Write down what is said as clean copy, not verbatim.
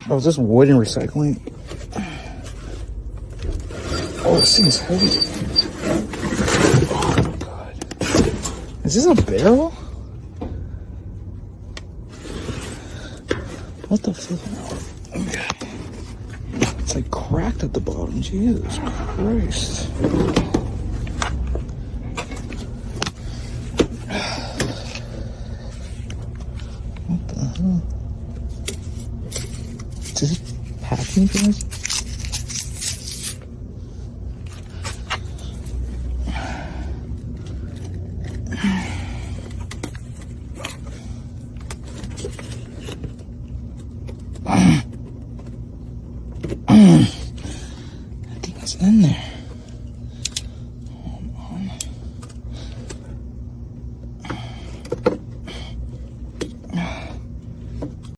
Oh, is this wood and recycling? Oh, this thing's heavy. Oh, God. Is this a barrel? What the flip? Okay. It's like cracked at the bottom. Jesus Christ. What the hell? Is this packing, guys?